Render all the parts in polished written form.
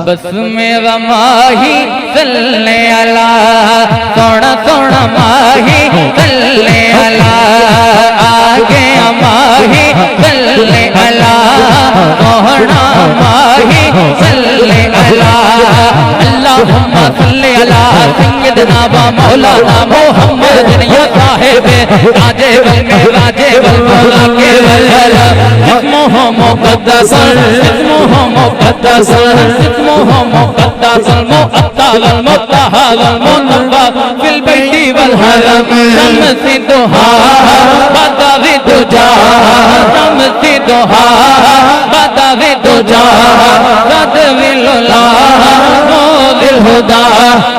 बस मेरा माही सल्ले अला सोना सोना माही सल्ले अला आगे माही सल्ले अला सोना माही सल्ले अला अल्लाहुम्मा सल्ले अला सय्यदना व मौलाना मुहम्मद या साहिब राजे वल मेराजे वल मौला के वल इस्मुहु मुक़द्दस इस्मुहु मुक़द्दस इस्मुहु मुक़द्दस मुअत्तल मुत्तहल मुनव्वा फिल बैति वल हरम शम्सी दुहा बदवी दुजा शम्सी दुहा बदवी दुजा रदविल्ला मोदिल हुदा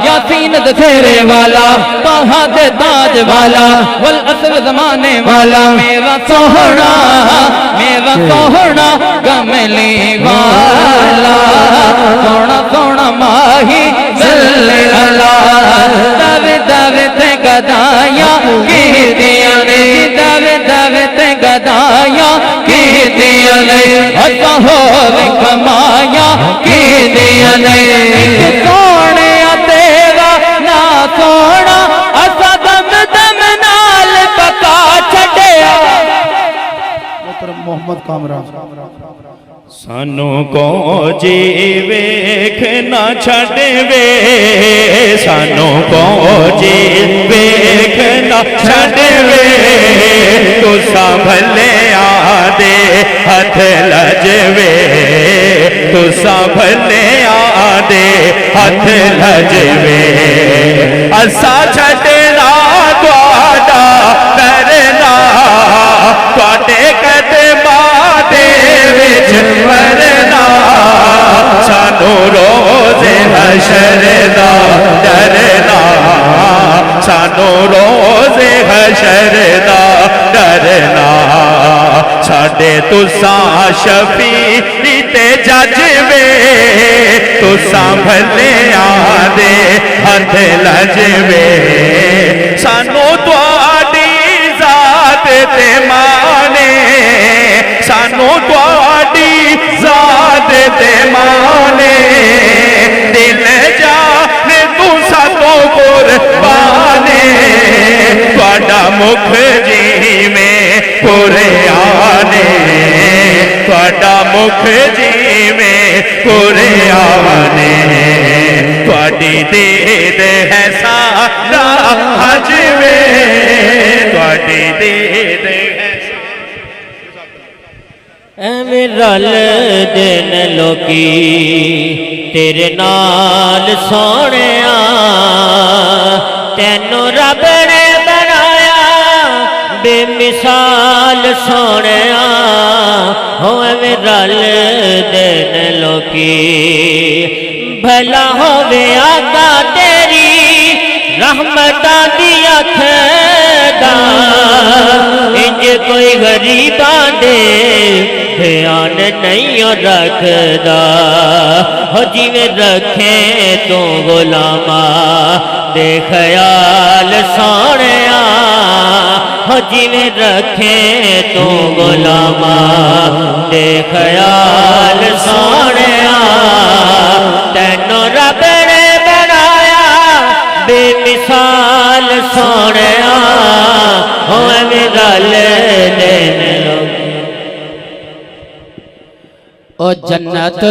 यासीन दशहरे वाला तहा दे ताज वाला वल असर ज़माने वाला मेरा सोहना कमली वाला सोना सोना माही सल्ले अला दवे दवे ते गदाया की दिया ने दवे दवे ते गदाया की दिया ने अच्छा हो कमाया की दिया ने सोने तेरा ना सोना असा दम दम नाल पका छड़िया मोहम्मद कामरान सानू को जी वेख ना छड़वे सानू को जी वेख ना छड़वे तुसा भले आदे हथ लजवे तुसा भले आदे हथ लजवे असा छड़ना तुहाडा करना तुहाडे कदमां दे विच मरना सानू रोज़े हशर दा डरना सानू रोज़े हशर दा डरना साडे तुसा शफी ते जजवे तुसा भले आदे हथ लजवे सानू तुहाडी ज़ात ते माने सानू तुहाडी ज़ात ते माने दिल जाने तू सातो कुर्बाने तुहाडा मुख जीवे कुरआने तुहाडा मुख जीवे कुरआने तुहाडी दीद है सारा हजवे तुहाडी दीद एवें रल देन लोकी तेरे नाल सोहणिया तैनू रब ने बनाया बेमिसाल सोहणिया हो एवें रल देन लोकी भला होवे आका तेरी रहमतां दी अख दा इंज कोई गरीबां दे ध्यान नहीं रखदा हो जिवें रखे तू गुलामा दे ख्याल सोहणिया हो जिवें रखे तू गुलामा दे ख्याल सोहणिया तैनू रब ने बनाया बेमिसाल सोहणिया हो एवें रल देन ओ जन्नत